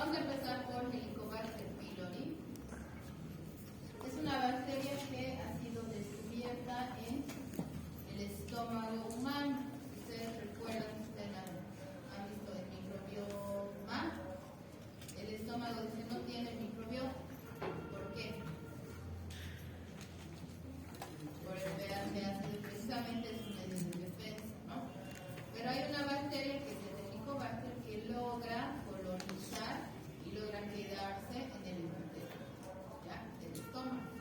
Vamos a empezar por Helicobacter pylori. Es una bacteria que ha sido descubierta en el estómago humano. Ustedes recuerdan, ustedes han visto el microbioma. El estómago dice no tiene microbioma. ¿Por qué? Por el pH ácido, precisamente es un medio de defensa, ¿no? Pero hay una bacteria que es el Helicobacter que logra colonizar y logra quedarse en el epitelio, ¿ya? Del estómago.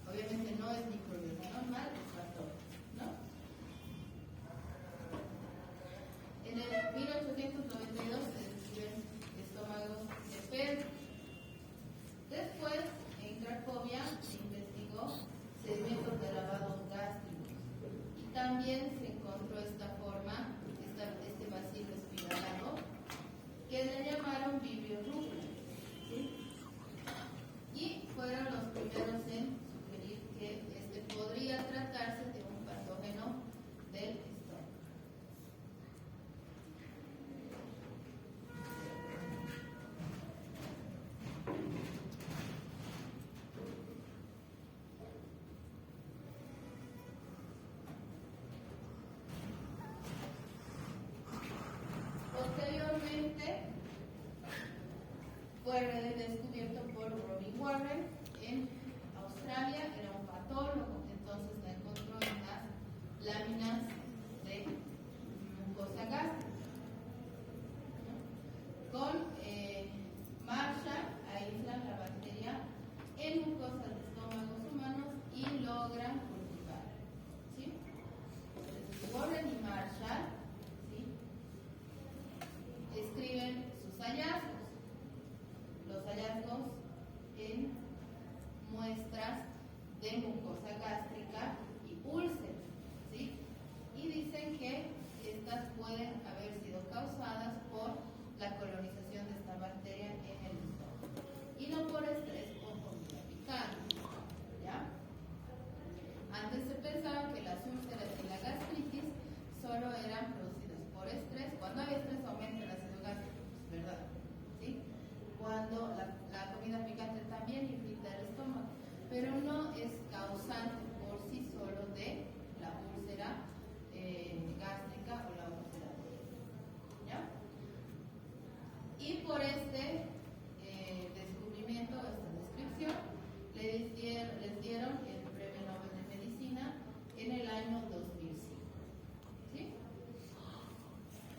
Obviamente no es microbioma normal, es patógeno, ¿no? En el 1892 se descubrieron estómagos de perro. Después, en Cracovia, se investigó sedimentos de lavado gástrico y también se encontró esta forma, este bacilo espiralado, que le llamaron Vibrio rubra, ¿sí? Y fueron los primeros en sugerir que este podría tratarse de un patógeno del estómago. Posteriormente fue descubierto por Robin Warren en Australia, era un patólogo, entonces la encontró en las láminas de mucosa gástrica. Con Marshall aíslan la bacteria en mucosas de estómagos humanos y logran cultivar. ¿Sí? Entonces, Warren y Marshall, ¿sí?, escriben sus hallazgos. Los hallazgos en muestras de mucosa gástrica y úlceras, ¿sí? Y dicen que estas pueden haber sido causadas por la colonización de esta bacteria en el estómago y no por estrés o comida picante, ¿ya? Antes se pensaba que las úlceras y la gastritis solo eran producidas por estrés. Cuando hay estrés aumenta el ácido gástrico, ¿verdad? ¿Sí? Cuando la comida picante también irrita el estómago, pero no es causante por sí solo de la úlcera gástrica o la úlcera, ¿ya? Y por este descubrimiento, esta descripción, les dieron el Premio Nobel de Medicina en el año 2005. ¿Sí?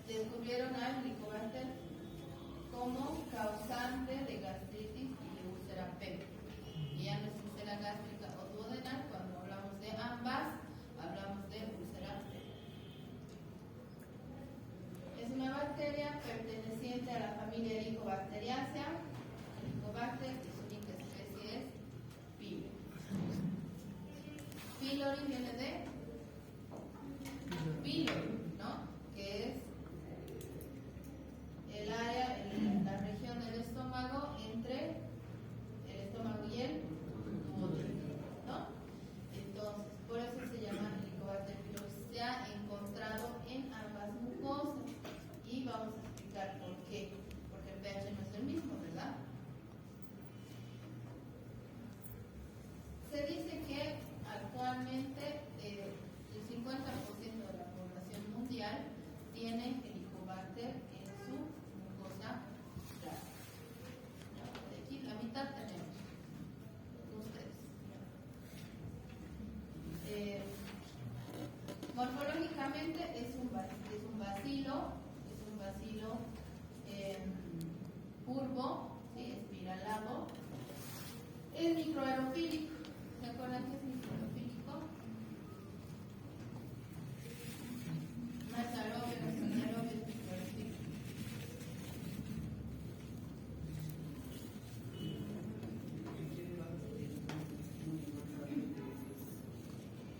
Descubrieron al Helicobacter como causante de gastritis y de úlcera péptica. Y ya no es úlcera gástrica o duodenal, cuando hablamos de ambas, hablamos de úlcera péptica. Es una bacteria perteneciente a la familia Helicobacteriaceae. Helicobacter y su única especie es pylori. Pylori viene de pylori, ¿no? Que es el área, la región del estómago entre el estómago y el duodeno, ¿no? Entonces, por eso se llama Helicobacter pylori. Se ha encontrado en ambas mucosas y vamos a explicar por qué. Porque el pH no es el mismo, ¿verdad? Se dice que actualmente el 50% de la población mundial tiene Helicobacter en su mucosa gástrica. De aquí la mitad tenemos ustedes. Morfológicamente es un bacilo curvo, ¿sí?, espiralado. Es microaerofílico. ¿Se acuerdan que es microaerofílico? No es aerobio, no es anaerobio, es microaerofílico.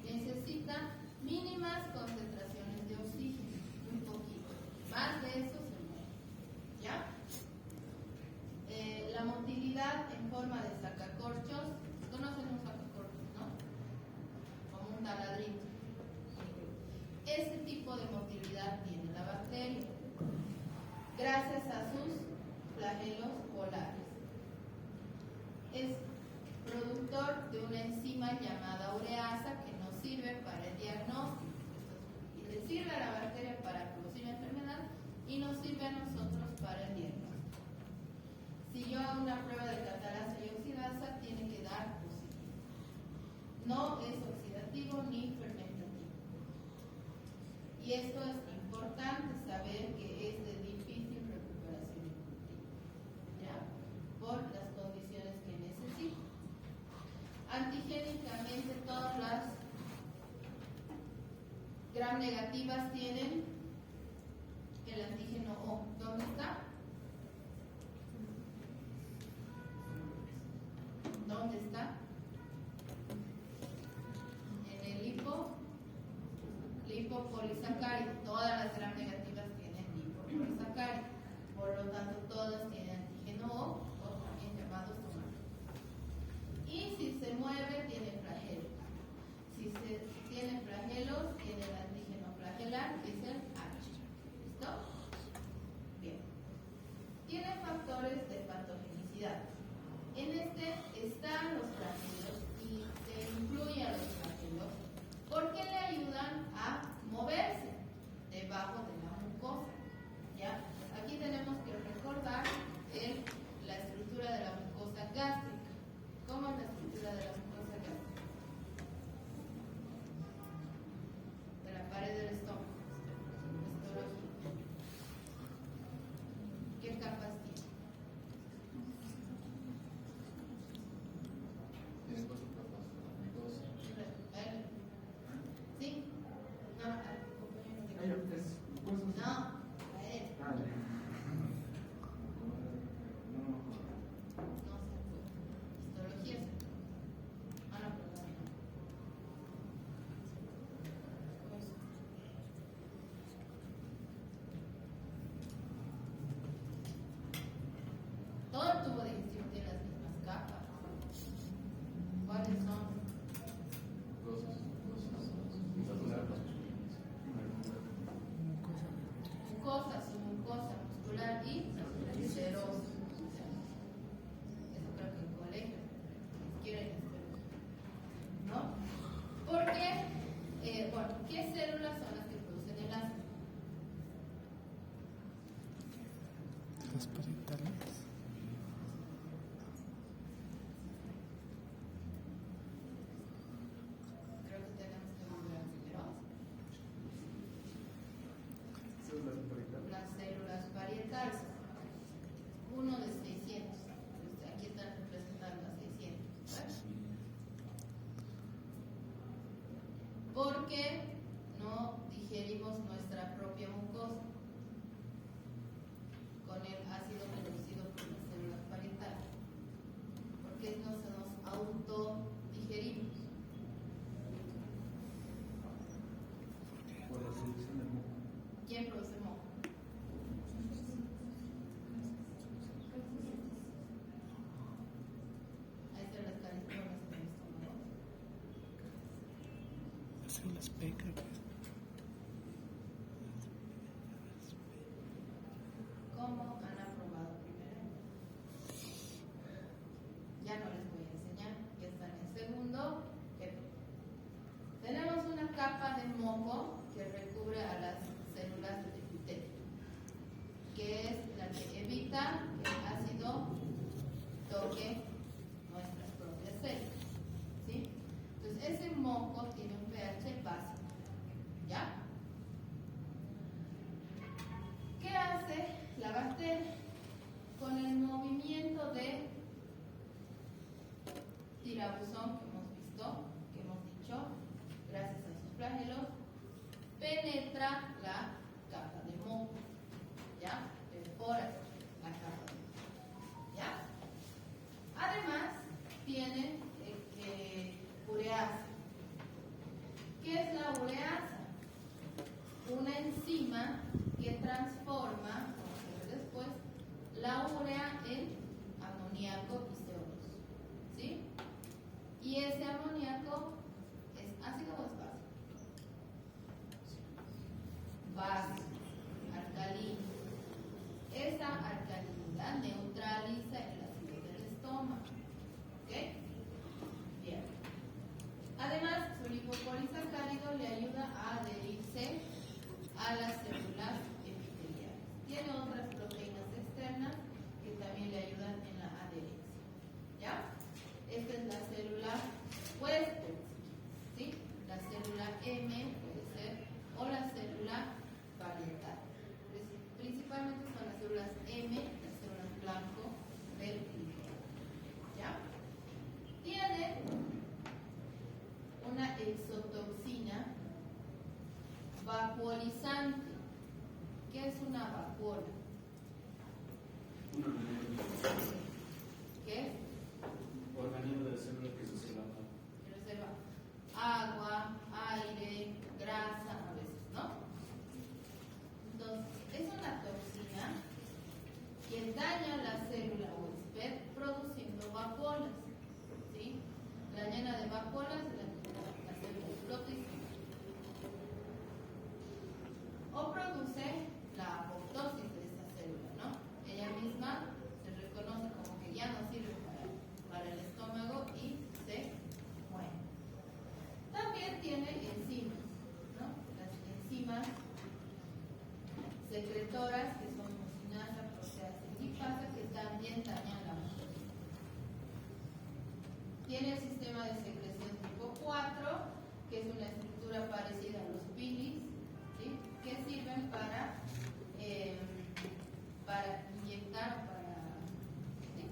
Necesita mínimas concentraciones de oxígeno, muy poquito. Más de eso se muere, ¿ya? La motilidad en forma de sacacorchos. ¿Conocen un sacacorchos, no? Como un taladrito. Ese tipo de motilidad tiene la bacteria gracias a sus flagelos no es oxidativo ni fermentativo. Y esto es importante saber que es de difícil recuperación en cultivo, ¿ya? Por las condiciones que necesita. Antigénicamente todas las gram negativas tienen el antígeno O. ¿Dónde está? ¿Dónde está? En el lipopolisacárido. Todas las gram negativas tienen lipopolisacárido. Por lo tanto, todas tienen antígeno O también llamado somático. Y si se mueve, tiene flagelos. Si tiene flagelos, tiene el antígeno flagelar, que es el H. ¿Listo? Bien. Tiene factores de patogenicidad. En este están los flagelos y se incluye a los flagelos porque le ayudan a moverse debajo de la mucosa. ¿Ya? Aquí tenemos que recordar la estructura de la mucosa gástrica. ¿Cómo es la estructura de la mucosa gástrica? De la pared del estómago. Histología. ¿Qué capas tiene? Tiene cuatro capas. ¿Sí? No, compañero. No, a él. No se acuerda. Histología se acuerda. Ah, no, perdón. Eso. Todo el tubo digestivo tiene las mismas capas. ¿Cuáles son? Mucosa, submucosa, muscular y serosa. Eso creo que en colegio quieren, ¿no? Porque, bueno, ¿qué células son las que producen el ácido? Las parietales. Creo que tenemos que volver primero. Las células parietales. Uno de 600. Aquí están representando a 600. ¿Vale? Porque no digerimos nuestra propia mucosa con el ácido producido por las células parietales. Porque no se nos autodigerimos. Por la producción del moco. ¿Quién produce moco? Ahí están las caristomas en el estómago. Hacen las pecas. ¿Cómo han aprobado primero? Ya no les voy a enseñar, ya están en segundo. Tenemos una capa de moco que recubre a las células del epitelio, que es la que evita que el ácido toque nuestras propias células. ¿Sí? Entonces ese moco tiene un pH básico. ¿Ya? ¿Qué hace la bacteria? Con el movimiento de tirabuzón que hemos visto, que hemos dicho, gracias a sus flagelos, penetra la capa de moco. ¿Ya? Perfora la capa de moco. ¿Ya? Además, tiene ureasa. ¿Qué es la ureasa? Una enzima que transforma, vamos a ver después, la urea en amoníaco y CO2. ¿Sí? Y ese amoníaco es ácido o es básico. Básico, alcalino. Esa alcalinidad neutraliza el ácido del estómago. ¿Ok? Bien. Además, su lipopolisacárido le ayuda a adherirse a las células epiteliales. Tiene otras proteínas externas que también le ayudan en la adherencia. ¿Ya? Esta es la céluula huésped, si vacuolizante. ¿Qué es una vacuola? ¿Qué es? Organismo de célula que se relata. Que reserva agua, aire, grasa a veces, ¿no? Entonces, es una toxina que daña la célula huésped produciendo vacuolas, ¿sí? La llena de vacuolas la célula explota y se muere. O produce la apoptosis de esta célula, ¿no? Ella misma se reconoce como que ya no sirve para el estómago y se muere. También tiene enzimas, ¿no? Las enzimas secretoras que son mucinasa, proteasa y lipasa que también dañan la mucosa. Tiene el sistema de secreción tipo 4, que es una estructura parecida a los pilis, ¿sí? Que sirven para inyectar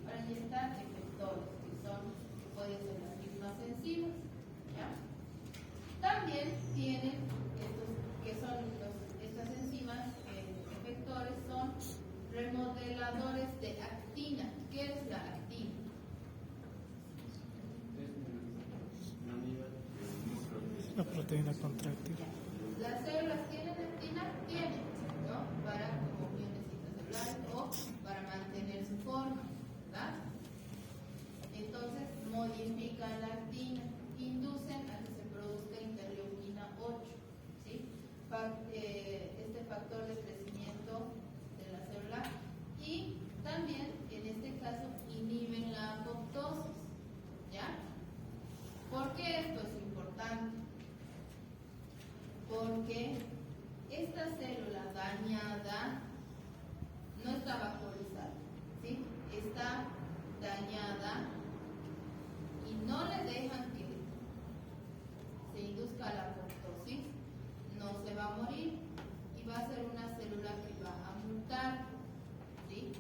para inyectar efectores, que pueden ser las mismas enzimas, ¿ya? También tienen estas enzimas efectores son remodeladores de actina. ¿Qué es la actina? La proteína contráctil. Las células tienen actina, tienen, ¿no? Para como bionecitas celulares o para mantener su forma, ¿verdad? Entonces modifican la actina, inducen a que se produzca interleuquina 8, ¿sí? Este factor de crecimiento de la célula, y también en este caso inhiben la apoptosis, ¿ya? ¿Por qué esto es importante? Porque esta célula dañada no está vacuolizada, ¿sí? Está dañada y no le dejan que se induzca la apoptosis, no se va a morir y va a ser una célula que va a mutar, ¿sí?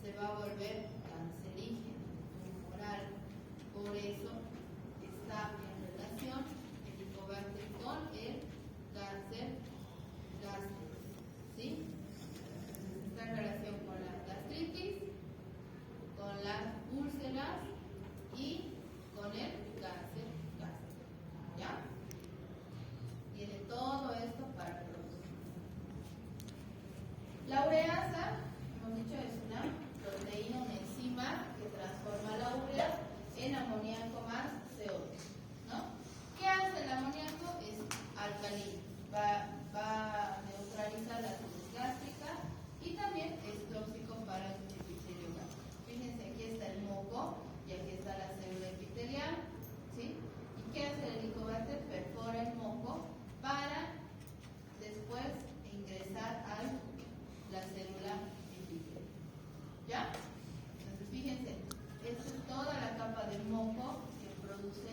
Se va a volver cancerígena, tumoral. Por eso está en relación el Helicobacter con el cáncer gástrico, ¿sí? Está en relación con la gastritis, con las úlceras y con el cáncer gástrico, ¿ya? Tiene todo esto para producir. La ureasa, hemos dicho, es una proteína, una enzima que transforma la urea en amoníaco más CO2, ¿no? ¿Qué hace el amoníaco? Es alcalino, va a neutralizar la acidez gástrica y también es tóxico para el epitelio gástrico. Fíjense, aquí está el moco y aquí está la célula epitelial, ¿sí? ¿Y qué hace el Helicobacter? Perfora el moco para después ingresar a la célula epitelial, ¿ya? Entonces fíjense, esta es toda la capa de moco que produce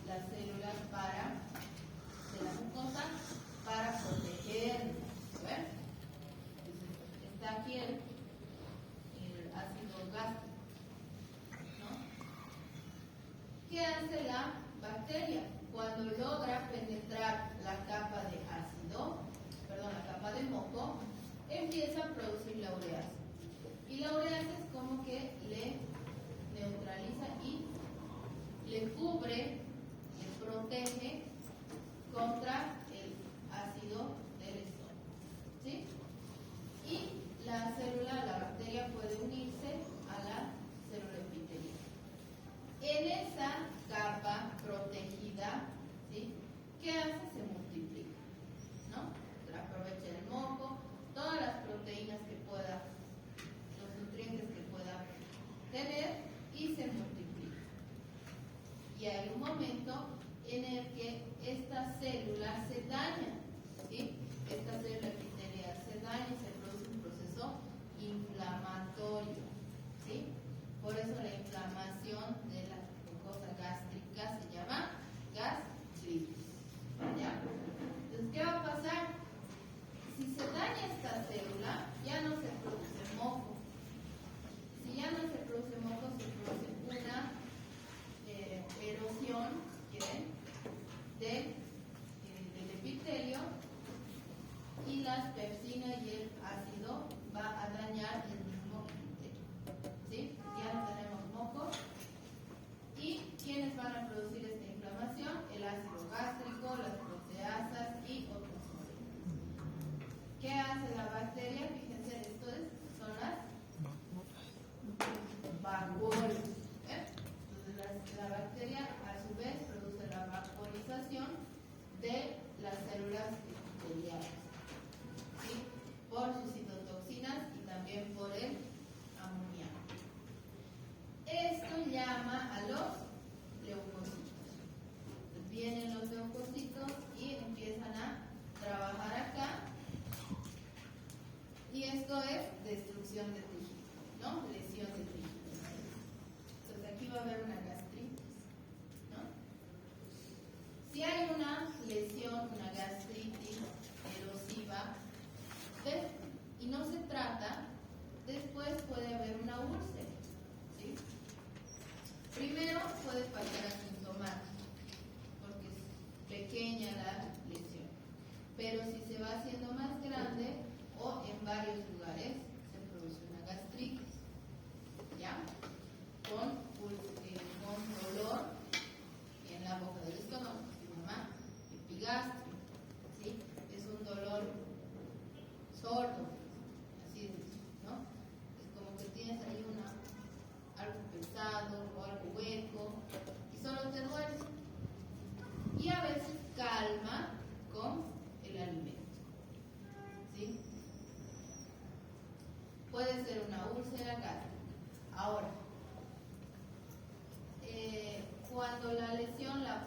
las células de la mucosa para protegernos, ¿ven? Está aquí el ácido gástrico, ¿no? ¿Qué hace la bacteria? Cuando logra penetrar la capa la capa de moco, empieza a producir la ureasa. Y la ureasa es como que le neutraliza y le cubre, le protege contra el ácido del estómago, ¿sí? Y la bacteria puede unirse a la célula epitelial. En esa capa protegida, ¿sí? ¿Qué hace? Se multiplica, ¿no? Aprovecha el moco, todas las proteínas que pueda, los nutrientes que pueda tener, y se multiplica. Y hay un momento en el que esta célula se daña, ¿sí? Esta célula epitelial se daña y se produce un proceso inflamatorio, ¿sí? Por eso la inflamación de la mucosa gástrica se llama gastritis, ¿ya? Entonces, ¿qué va a pasar? Si se daña esta célula, ya no se produce moco. Si ya no se produce moco, se produce una erosión, ¿quieren? Del epitelio, lesión, una gastritis erosiva, y no se trata, después puede haber una úlcera, ¿sí? Primero puede pasar asintomático, porque es pequeña la lesión, pero si se va haciendo más grande o en varios lugares se produce una gastritis, ¿ya? Con dolor en la boca del estómago, se llama epigastrio, ¿sí? Es un dolor sordo, así es, ¿no? Es como que tienes ahí algo pesado o algo hueco y solo te duele. Y a veces calma con el alimento, ¿sí? Puede ser una úlcera gástrica. Ahora, cuando la lesión, la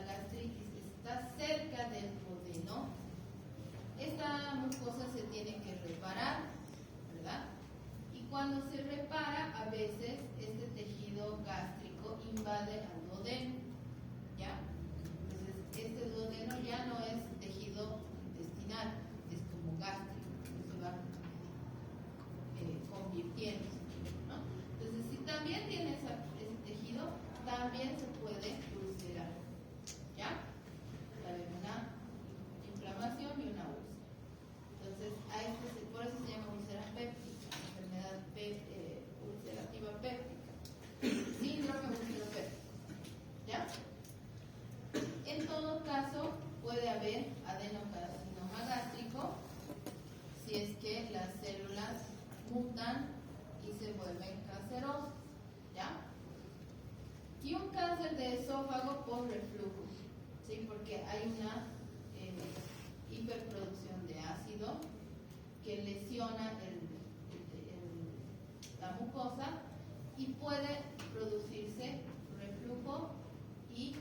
gastritis está cerca del duodeno, esta mucosa se tiene que reparar, ¿verdad? Y cuando se repara, a veces este tejido gástrico invade al duodeno, ¿ya? Entonces, este duodeno ya no es tejido intestinal, es como gástrico, se va convirtiendo, ¿no? Entonces, si también tiene ese tejido, también se puede ulcerar, ¿ya? Va a haber una inflamación y una úlcera. Entonces, por eso se llama úlcera péptica, enfermedad ulcerativa péptica, síndrome ulceropéptico, ¿ya? En todo caso, puede haber adenocarcinoma gástrico si es que las células mutan y se vuelven cancerosas, ¿ya? Y un cáncer de esófago por reflujo, ¿sí? Porque hay una hiperproducción de ácido que lesiona la mucosa y puede producirse reflujo y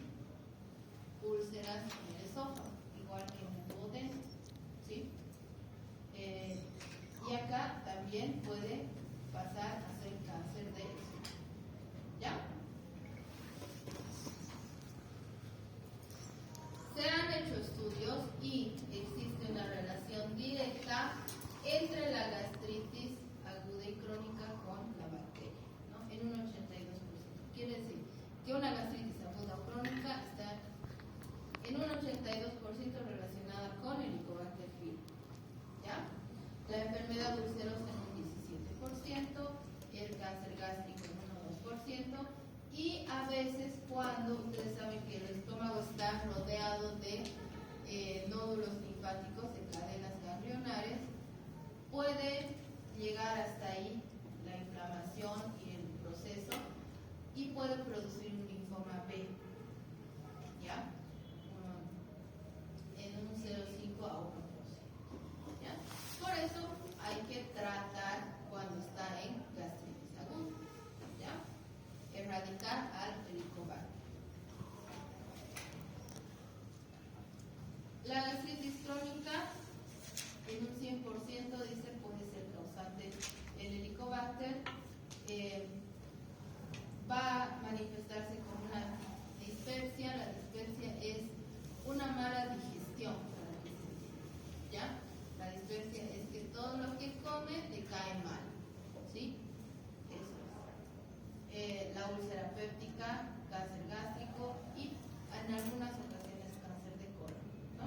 úlceras en el esófago, igual que en el duodeno, ¿sí? Y acá también puede pasar a ser cáncer de esófago, ¿ya? Se han hecho estudios y existe una relación directa entre la gastritis aguda y crónica con la bacteria, ¿no? En un 82%. Quiere decir que una gastritis aguda o crónica está en un 82% relacionada con el Helicobacter pylori, ¿ya? La enfermedad ulcerosa en un 17%, el cáncer gástrico en un 2%, y a veces cuando ustedes saben que el estómago está rodeado de nódulos linfáticos, de cadenas ganglionares, puede llegar hasta ahí la inflamación y el proceso y puede producir un linfoma B, ¿ya? En un 0,5 a 1%, ¿ya? Por eso hay que tratar cuando está en gastritis aguda, ¿ya? Erradicar al helicobacter. La gastritis crónica en un 100% dice puede ser causante el helicobacter, va a manifestarse como una dispepsia. La dispepsia es una mala digestión, ¿ya? La dispepsia es que todo lo que come te cae mal, ¿sí? Eso es. La úlcera péptica, cáncer gástrico y en algunas ocasiones cáncer de colon, ¿no?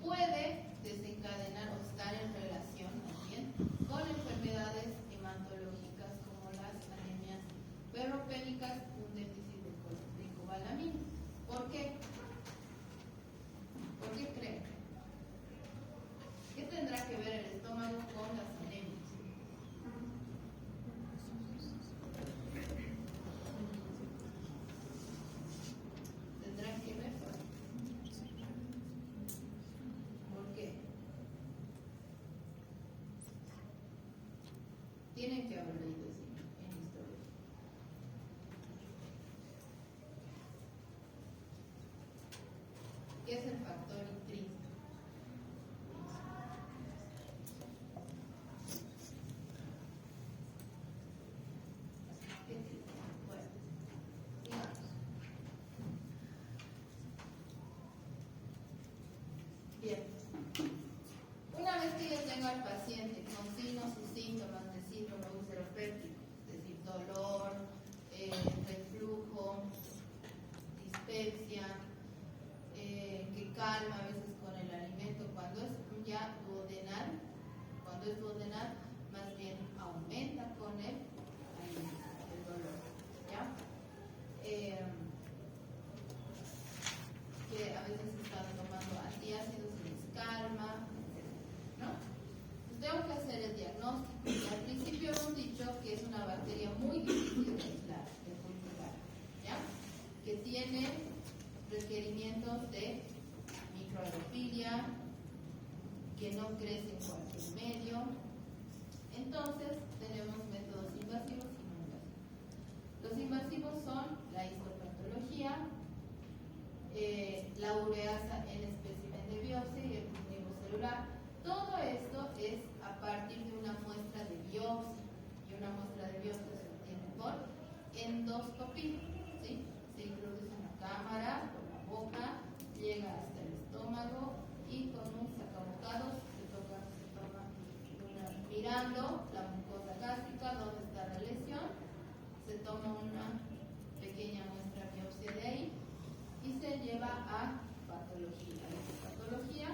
Puede desencadenar o estar en relación también con enfermedades hematológicas como las anemias ferropénicas, un déficit de cobalamina. ¿Por qué? ¿Por qué creen? ¿Qué tendrá que ver el estómago con las anemias? ¿Tendrán que ver? ¿Por qué? Tienen que haber leído en historia. ¿Qué es el factor intrínseco? Bueno, digamos. paciente con signos y síntomas de síndrome úlcero-péptico, es decir, dolor, reflujo, dispepsia, que calma a veces con el alimento, cuando es ya duodenal, más bien aumenta con el dolor, ¿ya? Que a veces están tomando antiácidos y les calma, ¿no? Pues tengo que hacer el diagnóstico. Y al principio hemos dicho que es una bacteria muy difícil de aislar, de cultivar, ¿ya? Que tiene requerimientos de microaerofilia, que no crece en cualquier medio. Entonces, tenemos métodos invasivos y no invasivos. Los invasivos son la histopatología, la ureasa en espécimen de biopsia y el cultivo celular. Todo esto es a partir de una muestra de biopsia, y una muestra de biopsia se obtiene por endoscopía, ¿sí? Se introduce una cámara por la boca, llega hasta el estómago y con un sacabocados mirando la mucosa gástrica donde está la lesión, se toma una pequeña muestra de biopsia de ahí y se lleva a patología. A patología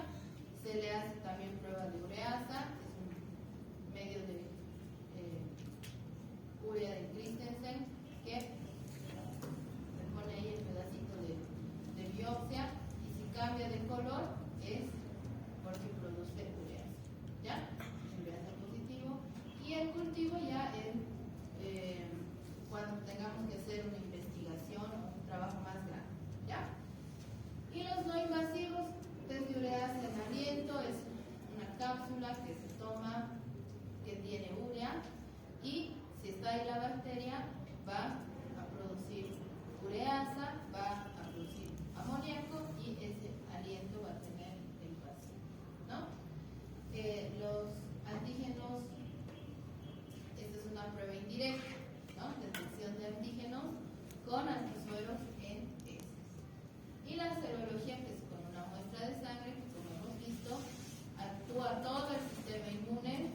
se le hace también prueba de ureasa, es un medio de urea de Christensen que se pone ahí el pedacito de biopsia y si cambia de color es porque produce ureasa, ¿ya? Ureasa positivo. Y el cultivo ya es cuando tengamos que hacer una investigación o un trabajo más grande, ¿ya? Y los no invasivos, test de ureasa en aliento, es una cápsula que se toma, que tiene urea, y si está ahí la bacteria, va a producir ureasa, va a producir amoníaco y ese aliento va a tener el paciente, ¿no? Los antígenos, esta es una prueba indirecta, ¿no? Detección de antígenos con antisueros en heces. Y la serología, que es con una muestra de sangre, que como hemos visto, actúa todo el sistema inmune,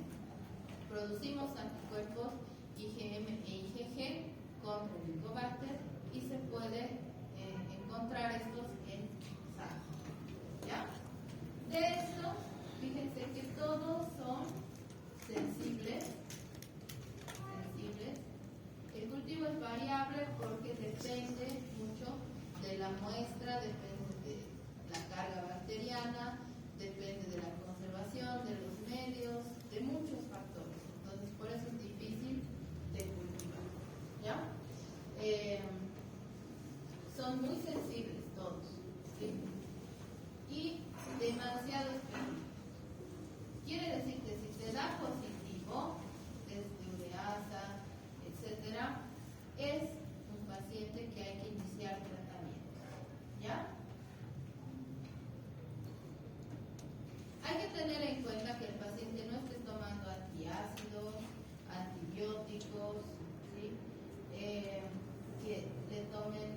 producimos anticuerpos IgM e IgG contra el Helicobacter y se puede encontrar estos en sangre, ¿ya? De esto, fíjense que todos son sensibles. El cultivo es variable porque depende mucho de la muestra, depende de la carga bacteriana, depende de la conservación, de los medios, de muchos factores. Entonces, por eso es difícil de cultivar, ¿ya? Son muy sensibles todos, ¿sí? Y demasiado específicos. Quiere decir que si te da positivo, desde ureasa, etcétera, es un paciente que hay que iniciar tratamiento, ¿ya? Hay que tener en cuenta que el paciente no esté tomando antiácidos, antibióticos, ¿sí? Que le tomen,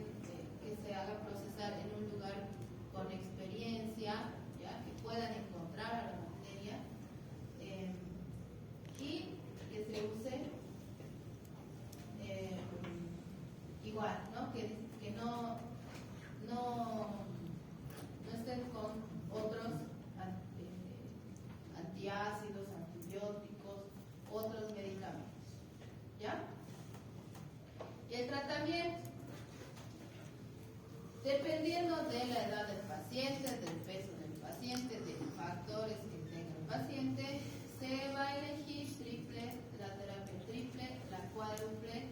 que se haga procesar en un lugar con experiencia, ¿ya? Que puedan encontrar a la bacteria y que se use igual, ¿no? Que no estén con otros antiácidos, antibióticos, otros medicamentos, ¿ya? Y el tratamiento, dependiendo de la edad del paciente, del peso del paciente, de factores que tenga el paciente, se va a elegir triple, la terapia triple, la cuádruple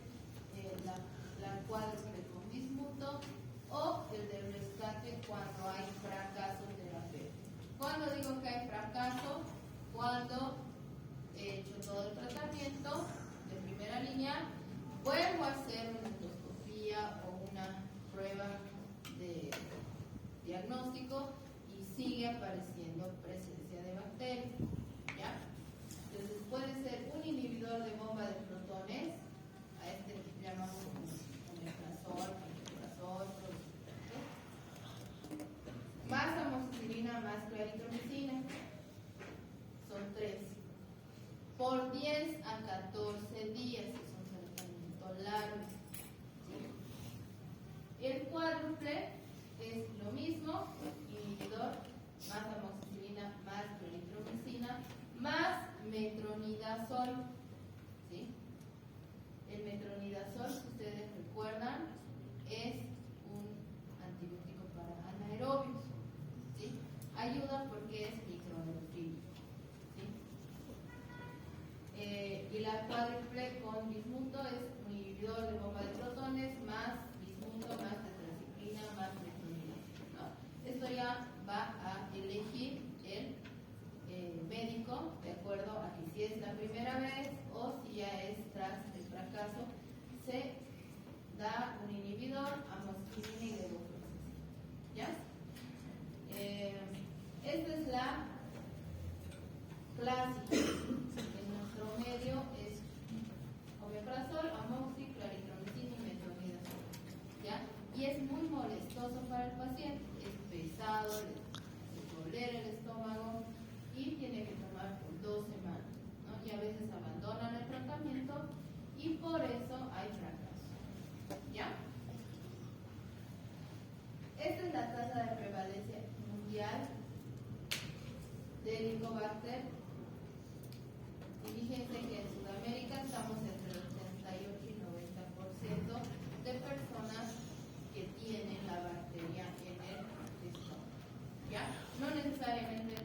con bismuto o el del rescate cuando hay fracaso terapéutico. Cuando digo que hay fracaso, cuando he hecho todo el tratamiento de primera línea, vuelvo a hacer una endoscopía o una prueba de diagnóstico y sigue apareciendo presencia de bacterias, ¿ya? Entonces puede ser un inhibidor de bomba de protones, a este le llamamos omeprazol, pantoprazol, más amoxicilina, más claritromicina, son 3. cuádruple es lo mismo, inhibidor más amoxicilina más cloritromicina más metronidazol, ¿sí? El metronidazol, si ustedes recuerdan, es un antibiótico para anaerobios, ¿sí? Ayuda porque es microneutrínico, ¿sí? Y la cuádruple con bismuto es un inhibidor de bomba de protones más bismuto más tetraciclina más metronidazol, ¿no? Esto ya va a elegir el médico de acuerdo a que si es la primera vez o si ya es tras el fracaso, se da un inhibidor, amoxicilina y levofloxacina. ¿Ya? Esta es la clásica. En nuestro medio es omeprazol, amoxi, claritromicina y metronidazol. ¿Ya? Y es muy molestoso para el paciente, es pesado, le tolera el estómago y tiene que tomar por 2 semanas, ¿no? Y a veces abandonan el tratamiento y por eso hay fracaso. ¿Ya? Esta es la tasa de prevalencia mundial del Helicobacter. Y fíjense que en Sudamérica estamos entre el 88 y 90% de personas que tienen la bacteria en el estómago. ¿Ya? No necesariamente